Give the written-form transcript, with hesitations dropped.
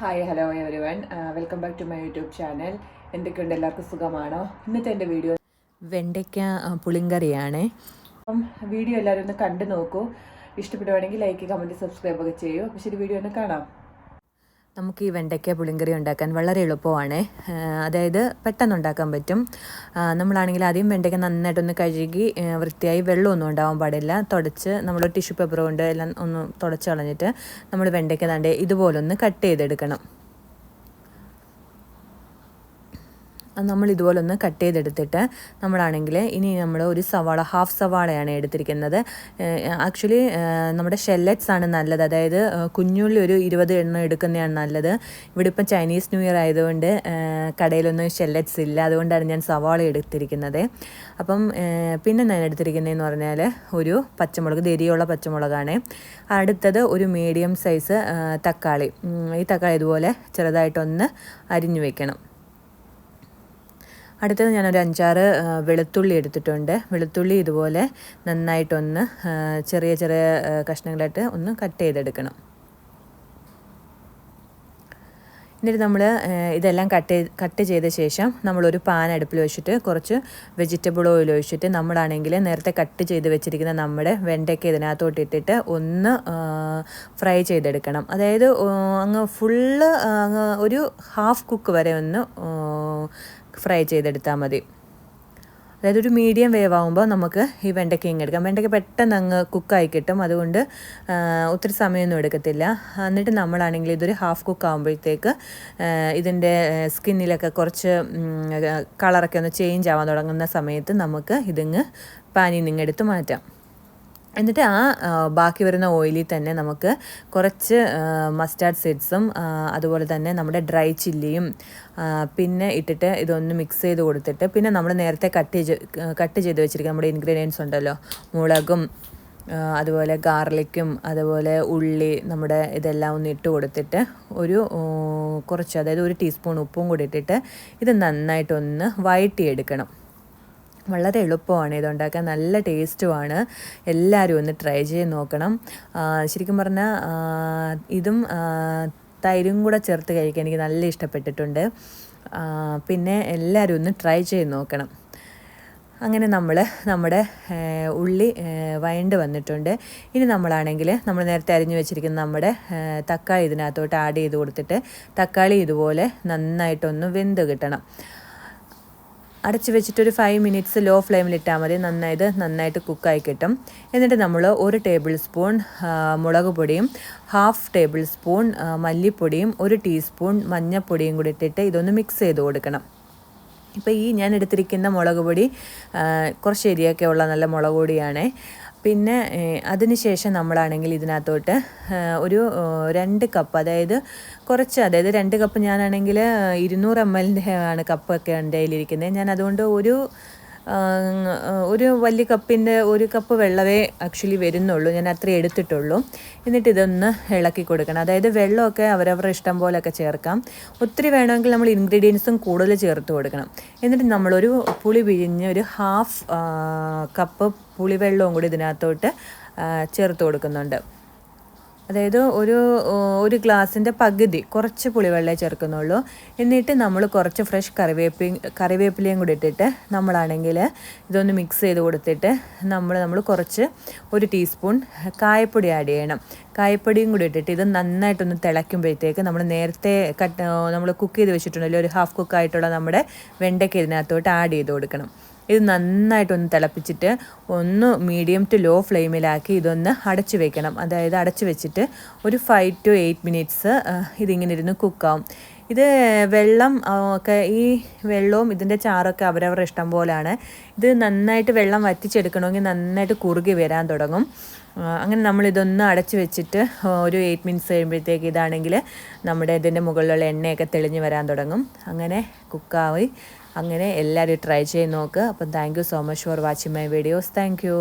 Hi hello everyone welcome back to my YouTube channel. എന്തൊക്കെയുണ്ട്, എല്ലാവർക്കും സുഖമാണോ? ഇന്നത്തെ എൻ്റെ വീഡിയോ വെണ്ടയ്ക്ക പുളിങ്കറിയാണ്. അപ്പം വീഡിയോ എല്ലാവരും ഒന്ന് കണ്ടു നോക്കൂ. ഇഷ്ടപ്പെടുവാണെങ്കിൽ ലൈക്ക്, കമൻറ്റ്, സബ്സ്ക്രൈബ് ഒക്കെ ചെയ്യൂ. അപ്പോൾ ശരി, വീഡിയോ ഒന്ന് കാണാം. നമുക്ക് ഈ വെണ്ടയ്ക്ക പുളിങ്കറി ഉണ്ടാക്കാൻ വളരെ എളുപ്പമാണ്. അതായത് പെട്ടെന്ന് ഉണ്ടാക്കാൻ പറ്റും. നമ്മളാണെങ്കിൽ ആദ്യം വെണ്ടയ്ക്ക നന്നായിട്ടൊന്ന് കഴുകി വൃത്തിയായി, വെള്ളമൊന്നും ഉണ്ടാവാൻ പാടില്ല. തുടച്ച് നമ്മൾ ടിഷ്യൂ പേപ്പർ കൊണ്ട് എല്ലാം ഒന്ന് തുടച്ച് കളഞ്ഞിട്ട് നമ്മൾ വെണ്ടയ്ക്ക ദാണ്ടെ ഇതുപോലൊന്ന് കട്ട് ചെയ്തെടുക്കണം. നമ്മൾ ഇതുപോലെ ഒന്ന് കട്ട് ചെയ്തെടുത്തിട്ട് നമ്മളാണെങ്കിൽ ഇനി നമ്മൾ ഒരു സവാള, ഹാഫ് സവാളയാണ് എടുത്തിരിക്കുന്നത്. ആക്ച്വലി നമ്മുടെ ഷെല്ലറ്റ്സ് ആണ് നല്ലത്. അതായത് കുഞ്ഞുള്ളി ഒരു 20 എണ്ണം എടുക്കുന്നതാണ് നല്ലത്. ഇവിടെ ഇപ്പം ചൈനീസ് ന്യൂ ഇയർ ആയതുകൊണ്ട് കടയിലൊന്നും ഷെല്ലറ്റ്സ് ഇല്ല, അതുകൊണ്ടാണ് ഞാൻ സവാള എടുത്തിരിക്കുന്നത്. അപ്പം പിന്നെ ഞാൻ എടുത്തിരിക്കുന്നതെന്ന് പറഞ്ഞാൽ ഒരു പച്ചമുളക്, എരിയുള്ള പച്ചമുളകാണ്. അടുത്തത് ഒരു മീഡിയം സൈസ് തക്കാളി. ഈ തക്കാളി ഇതുപോലെ ചെറുതായിട്ടൊന്ന് അരിഞ്ഞു വെക്കണം. അടുത്തത് ഞാനൊരു 5-6 വെളുത്തുള്ളി എടുത്തിട്ടുണ്ട്. വെളുത്തുള്ളി ഇതുപോലെ നന്നായിട്ടൊന്ന് ചെറിയ ചെറിയ കഷ്ണങ്ങളായിട്ട് ഒന്ന് കട്ട് ചെയ്തെടുക്കണം. എന്നിട്ട് നമ്മൾ ഇതെല്ലാം കട്ട് ചെയ്ത ശേഷം നമ്മളൊരു പാൻ അടുപ്പിൽ വെച്ചിട്ട് കുറച്ച് വെജിറ്റബിൾ ഓയിൽ ഒഴിച്ചിട്ട് നമ്മളാണെങ്കിൽ നേരത്തെ കട്ട് ചെയ്ത് വെച്ചിരിക്കുന്ന നമ്മുടെ വെണ്ടയ്ക്ക ഇതിനകത്തോട്ട് ഇട്ടിട്ട് ഒന്ന് ഫ്രൈ ചെയ്തെടുക്കണം. അതായത് അങ്ങ് ഫുള്ള് അങ്ങ് ഒരു ഹാഫ് കുക്ക് വരെ ഒന്ന് ഫ്രൈ ചെയ്തെടുത്താൽ മതി. അതായത് ഒരു മീഡിയം വേവ് ആകുമ്പോൾ നമുക്ക് ഈ വെണ്ടയ്ക്ക ഇങ്ങ് എടുക്കാം. വെണ്ടയ്ക്ക പെട്ടെന്ന് അങ്ങ് കുക്കായി കിട്ടും, അതുകൊണ്ട് ഒത്തിരി സമയമൊന്നും എടുക്കത്തില്ല. എന്നിട്ട് നമ്മളാണെങ്കിൽ ഇതൊരു ഹാഫ് കുക്ക് ആകുമ്പോഴത്തേക്ക് ഇതിൻ്റെ സ്കിന്നിലൊക്കെ കുറച്ച് കളറൊക്കെ ഒന്ന് ചേഞ്ച് ആവാൻ തുടങ്ങുന്ന സമയത്ത് നമുക്ക് ഇതിങ്ങ് പാനിൽ നിന്ന് എടുത്ത് മാറ്റാം. എന്നിട്ട് ബാക്കി വരുന്ന ഓയിലിൽ തന്നെ നമുക്ക് കുറച്ച് മസ്റ്റാർഡ് സീഡ്സും അതുപോലെ തന്നെ നമ്മുടെ ഡ്രൈ ചില്ലിയും പിന്നെ ഇട്ടിട്ട് ഇതൊന്ന് മിക്സ് ചെയ്ത് കൊടുത്തിട്ട്, പിന്നെ നമ്മൾ നേരത്തെ കട്ട് ചെയ്ത് വെച്ചിരിക്കുന്ന നമ്മുടെ ഇൻഗ്രീഡിയൻസ് ഉണ്ടല്ലോ, മുളകും അതുപോലെ ഗാർലിക്കും അതുപോലെ ഉള്ളി, നമ്മുടെ ഇതെല്ലാം ഒന്ന് ഇട്ട് കൊടുത്തിട്ട് ഒരു കുറച്ച്, അതായത് 1 ടീസ്പൂൺ ഉപ്പും കൂടി ഇട്ടിട്ട് ഇത് നന്നായിട്ടൊന്ന് വഴറ്റിയെടുക്കണം. വളരെ എളുപ്പമാണ് ഇതുണ്ടാക്കാൻ, നല്ല ടേസ്റ്റുമാണ്. എല്ലാവരും ഒന്ന് ട്രൈ ചെയ്ത് നോക്കണം. ശരിക്കും പറഞ്ഞാൽ ഇതും തൈരും കൂടെ ചേർത്ത് കഴിക്കാൻ എനിക്ക് നല്ല ഇഷ്ടപ്പെട്ടിട്ടുണ്ട്. പിന്നെ എല്ലാവരും ഒന്ന് ട്രൈ ചെയ്ത് നോക്കണം. അങ്ങനെ നമ്മുടെ ഉള്ളി വഴണ്ട് വന്നിട്ടുണ്ട്. ഇനി നമ്മളാണെങ്കിൽ നമ്മൾ നേരത്തെ അരിഞ്ഞു വെച്ചിരിക്കുന്ന നമ്മുടെ തക്കാളി ഇതിനകത്തോട്ട് ആഡ് ചെയ്ത് കൊടുത്തിട്ട് തക്കാളി ഇതുപോലെ നന്നായിട്ടൊന്ന് വെന്ത് കിട്ടണം. അടച്ച് വെച്ചിട്ടൊരു 5 മിനിറ്റ്സ് ലോ ഫ്ലെയിമിലിട്ടാൽ മതി. നന്നായിട്ട് കുക്കായി കിട്ടും. എന്നിട്ട് നമ്മൾ 1 ടേബിൾ സ്പൂൺ മുളക് പൊടിയും 1/2 ടേബിൾ സ്പൂൺ മല്ലിപ്പൊടിയും 1 ടീസ്പൂൺ മഞ്ഞൾപ്പൊടിയും കൂടി ഇട്ടിട്ട് ഇതൊന്ന് മിക്സ് ചെയ്ത് കൊടുക്കണം. ഇപ്പോൾ ഈ ഞാൻ എടുത്തിരിക്കുന്ന മുളക് പൊടി കുറച്ച് എരിയൊക്കെ ഉള്ള നല്ല മുളക് പൊടിയാണ്. പിന്നെ അതിന് ശേഷം നമ്മളാണെങ്കിൽ ഇതിനകത്തോട്ട് ഒരു 2 കപ്പ്, അതായത് 2 കപ്പ്, ഞാനാണെങ്കിൽ 200 ml ആണ് കപ്പൊക്കെ എൻ്റെ കയ്യിലിരിക്കുന്നത്. ഞാൻ അതുകൊണ്ട് ഒരു വലിയ കപ്പിൻ്റെ 1 കപ്പ് വെള്ളമേ ആക്ച്വലി വരുന്നുള്ളൂ, ഞാൻ അത്രേ എടുത്തിട്ടുള്ളൂ. എന്നിട്ട് ഇതൊന്ന് ഇളക്കി കൊടുക്കണം. അതായത് വെള്ളമൊക്കെ അവരവരുടെ ഇഷ്ടം പോലെയൊക്കെ ചേർക്കാം. ഒത്തിരി വേണമെങ്കിൽ നമ്മൾ ഇൻഗ്രീഡിയൻസും കൂടുതൽ ചേർത്ത് കൊടുക്കണം. എന്നിട്ട് നമ്മളൊരു പുളി പിഴിഞ്ഞ് ഒരു 1/2 കപ്പ് പുളിവെള്ളവും കൂടി ഇതിനകത്തോട്ട് ചേർത്ത് കൊടുക്കുന്നുണ്ട്. അതായത് ഒരു ഗ്ലാസിൻ്റെ പകുതി, കുറച്ച് പുളിവെള്ളമേ ചേർക്കുന്നുള്ളൂ. എന്നിട്ട് നമ്മൾ കുറച്ച് ഫ്രഷ് കറിവേപ്പിലയും കൂടി ഇട്ടിട്ട് നമ്മളാണെങ്കിൽ ഇതൊന്ന് മിക്സ് ചെയ്ത് കൊടുത്തിട്ട് നമ്മൾ കുറച്ച് 1 ടീസ്പൂൺ കായപ്പൊടി ആഡ് ചെയ്യണം. കായപ്പൊടിയും കൂടി ഇട്ടിട്ട് ഇത് നന്നായിട്ടൊന്ന് തിളയ്ക്കുമ്പോഴത്തേക്ക് നമ്മൾ നേരത്തെ നമ്മൾ കുക്ക് ചെയ്ത് വെച്ചിട്ടുണ്ടല്ലോ, ഒരു ഹാഫ് കുക്കായിട്ടുള്ള നമ്മുടെ വെണ്ടയ്ക്ക ഇതിനകത്തോട്ട് ആഡ് ചെയ്ത് കൊടുക്കണം. ഇത് നന്നായിട്ടൊന്ന് തിളപ്പിച്ചിട്ട് ഒന്ന് മീഡിയം ടു ലോ ഫ്ലെയിമിലാക്കി ഇതൊന്ന് അടച്ച് വെക്കണം. അതായത് അടച്ച് വെച്ചിട്ട് ഒരു 5 to 8 മിനിറ്റ്സ് ഇതിങ്ങനെ ഇരുന്ന് കുക്കാവും. ഇത് വെള്ളം ഒക്കെ, ഈ വെള്ളവും ഇതിൻ്റെ ചാറൊക്കെ അവരവരുടെ ഇഷ്ടം പോലെയാണ്. ഇത് നന്നായിട്ട് വെള്ളം വറ്റിച്ചെടുക്കണമെങ്കിൽ നന്നായിട്ട് കുറുകി വരാൻ തുടങ്ങും. അങ്ങനെ നമ്മളിതൊന്ന് അടച്ച് വെച്ചിട്ട് ഒരു 8 മിനിറ്റ്സ് കഴിയുമ്പോഴത്തേക്ക് ഇതാണെങ്കിൽ നമ്മുടെ ഇതിൻ്റെ മുകളിലുള്ള എണ്ണയൊക്കെ തെളിഞ്ഞ് വരാൻ തുടങ്ങും. അങ്ങനെ കുക്കായി. അങ്ങനെ എല്ലാവരും ട്രൈ ചെയ്ത് നോക്കുക. അപ്പം thank you so much for watching my videos. Thank you.